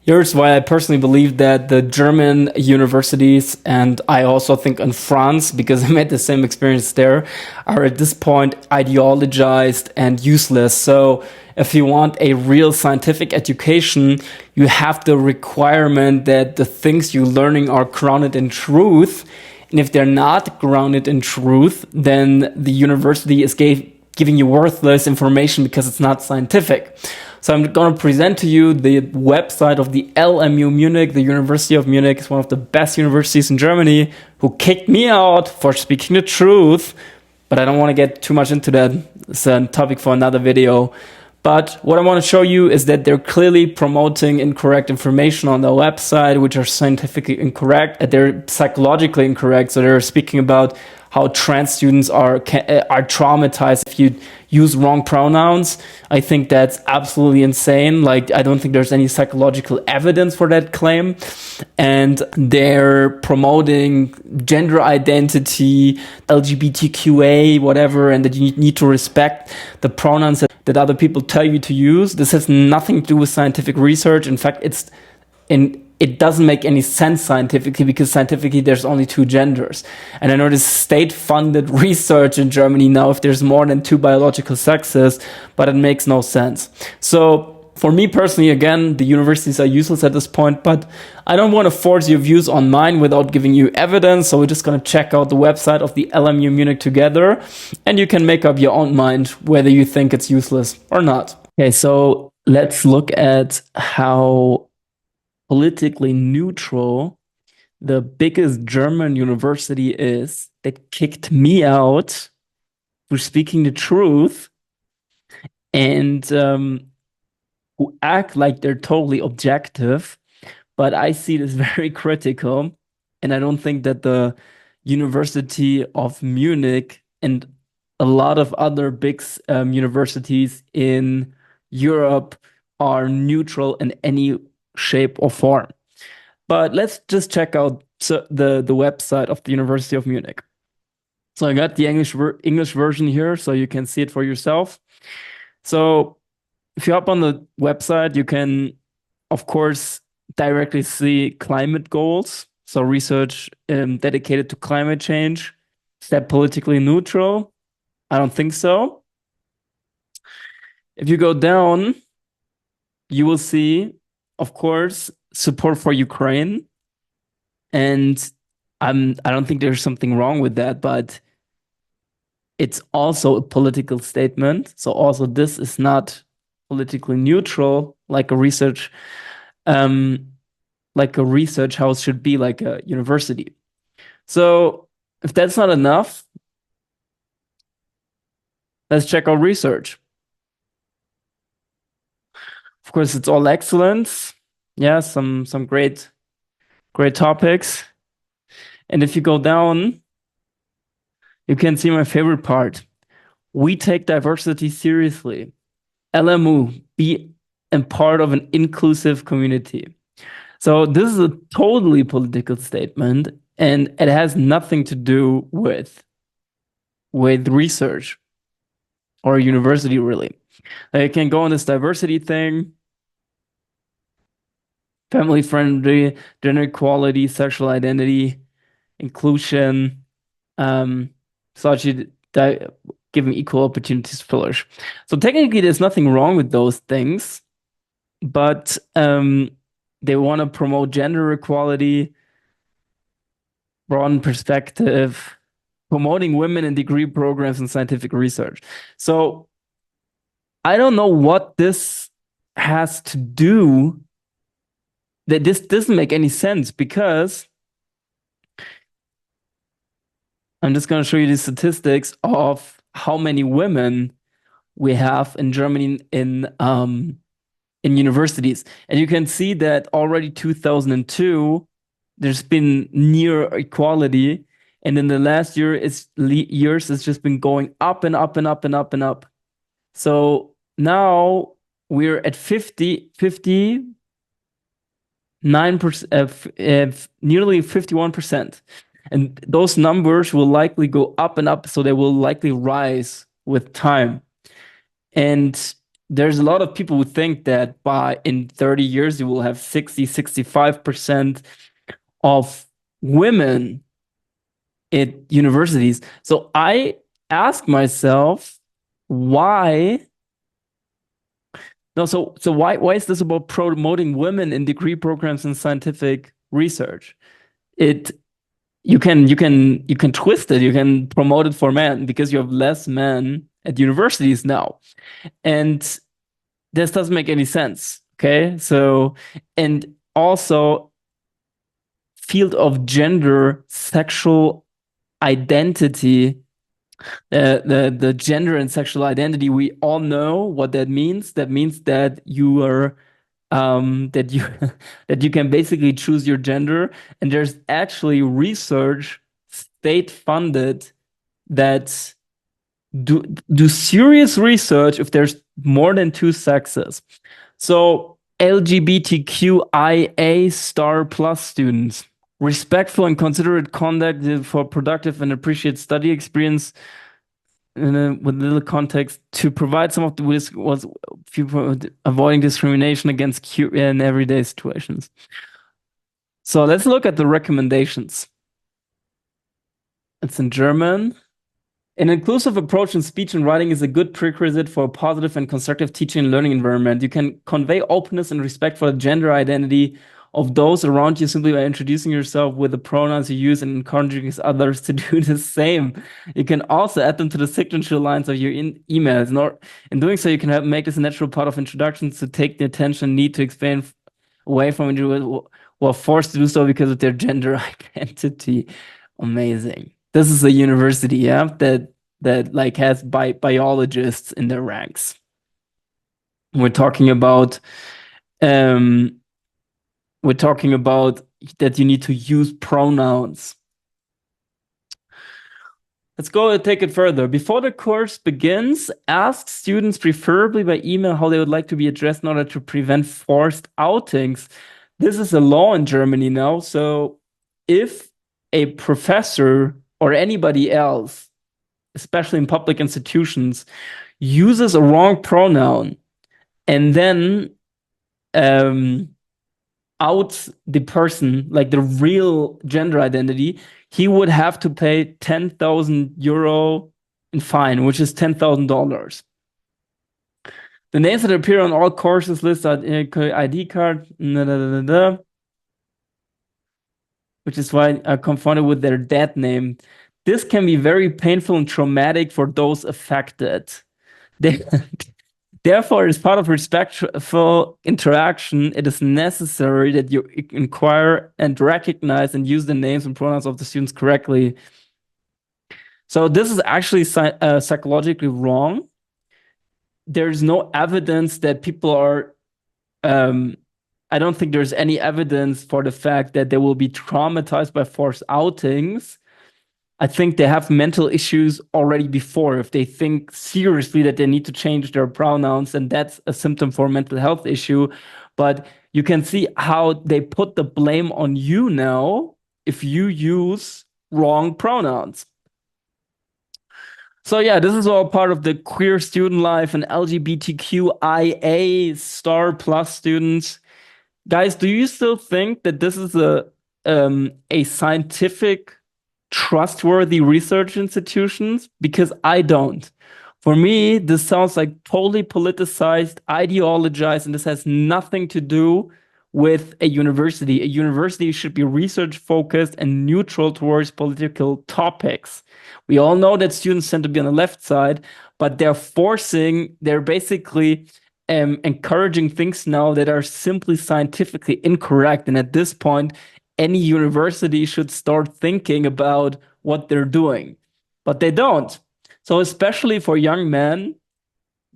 Here's why I personally believe that the German universities, and I also think in France, because I made the same experience there, are at this point ideologized and useless. So if you want a real scientific education, you have the requirement that the things you're learning are grounded in truth. And if they're not grounded in truth, then the university is giving you worthless information because it's not scientific. So I'm going to present to you the website of the LMU Munich. The University of Munich is one of the best universities in Germany, who kicked me out for speaking the truth. But I don't want to get too much into that. It's a topic for another video. But what I want to show you is that they're clearly promoting incorrect information on their website, which are scientifically incorrect, and they're psychologically incorrect. So they're speaking about how trans students are traumatized if you use wrong pronouns. I think that's absolutely insane. Like, I don't think there's any psychological evidence for that claim. And they're promoting gender identity, LGBTQA, whatever, and that you need to respect the pronouns that other people tell you to use. This has nothing to do with scientific research. In fact, it doesn't make any sense scientifically, because scientifically there's only two genders. And I know there's state-funded research in Germany now if there's more than two biological sexes, but it makes no sense. So for me personally, again, the universities are useless at this point, but I don't want to force your views on mine without giving you evidence. So we're just going to check out the website of the LMU Munich together, and you can make up your own mind whether you think it's useless or not. Okay, so let's look at how politically neutral the biggest German university is that kicked me out for speaking the truth, and who act like they're totally objective. But I see this very critical, and I don't think that the University of Munich and a lot of other big universities in Europe are neutral in any shape or form. But let's just check out the website of the University of Munich. So I got the English version here, so you can see it for yourself. So if you hop on the website, you can, of course, directly see climate goals. So research dedicated to climate change. Is that politically neutral? I don't think so. If you go down, you will see, of course, support for Ukraine. And I don't think there's something wrong with that, but it's also a political statement. So also this is not politically neutral, like a research house should be, like a university. So if that's not enough, let's check out research. Of course, it's all excellence. Yeah, some great topics. And if you go down, you can see my favorite part. We take diversity seriously. LMU, be a part of an inclusive community. So this is a totally political statement, and it has nothing to do with research or a university, really. You can go on this diversity thing, family-friendly, gender equality, sexual identity, inclusion, giving equal opportunities to flourish. So technically, there's nothing wrong with those things, but they want to promote gender equality, broaden perspective, promoting women in degree programs and scientific research. So I don't know what this has to do. That this doesn't make any sense, because I'm just going to show you the statistics of how many women we have in Germany in universities. And you can see that already 2002, there's been near equality. And in the last years, it's just been going up and up and up and up and up. So now we're at 59%, nearly 51%. And those numbers will likely go up and up, so they will likely rise with time. And there's a lot of people who think that in 30 years you will have 65% of women at universities. So I ask myself, why? No, so why is this about promoting women in degree programs in scientific research? It you can twist it, you can promote it for men because you have less men at universities now. And this doesn't make any sense. Okay. So, and also field of gender, sexual identity, the gender and sexual identity, we all know what that means. That means that you are that you that you can basically choose your gender, and there's actually research state funded that do serious research if there's more than two sexes. So LGBTQIA star plus students, respectful and considerate conduct for productive and appreciate study experience with little context to provide some of the was avoiding discrimination against Q in everyday situations. So let's look at the recommendations. It's in German. An inclusive approach in speech and writing is a good prerequisite for a positive and constructive teaching and learning environment. You can convey openness and respect for the gender identity of those around you simply by introducing yourself with the pronouns you use and encouraging others to do the same. You can also add them to the signature lines of your emails. In doing so, you can make this a natural part of introductions to take the attention need to expand away from individuals who are forced to do so because of their gender identity. Amazing. This is a university, yeah, that like has biologists in their ranks. We're talking about that you need to use pronouns. Let's go and take it further. Before the course begins, ask students, preferably by email, how they would like to be addressed in order to prevent forced outings. This is a law in Germany now. So if a professor or anybody else, especially in public institutions, uses a wrong pronoun and then outs the person, like the real gender identity, he would have to pay 10,000 euro in fine, which is $10,000. The names that appear on all courses list are ID card, which is why I confounded with their dead name. This can be very painful and traumatic for those affected. Therefore, as part of respectful interaction, it is necessary that you inquire and recognize and use the names and pronouns of the students correctly. So this is actually psychologically wrong. There's no evidence that people are I don't think there's any evidence for the fact that they will be traumatized by forced outings. I think they have mental issues already before. If they think seriously that they need to change their pronouns, and that's a symptom for a mental health issue. But you can see how they put the blame on you now if you use wrong pronouns. So yeah, this is all part of the queer student life and LGBTQIA star plus students. Guys, do you still think that this is a scientific, trustworthy research institutions? Because I don't. For me, this sounds like totally politicized, ideologized, and this has nothing to do with a university. A university should be research focused and neutral towards political topics. We all know that students tend to be on the left side, but they're basically encouraging things now that are simply scientifically incorrect. And at this point, any university should start thinking about what they're doing, but they don't. So especially for young men,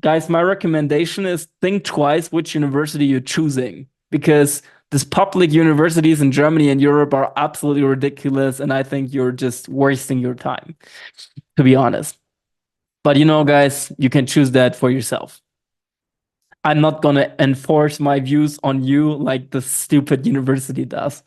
guys, my recommendation is think twice which university you're choosing, because these public universities in Germany and Europe are absolutely ridiculous. And I think you're just wasting your time, to be honest. But guys, you can choose that for yourself. I'm not going to enforce my views on you like the stupid university does.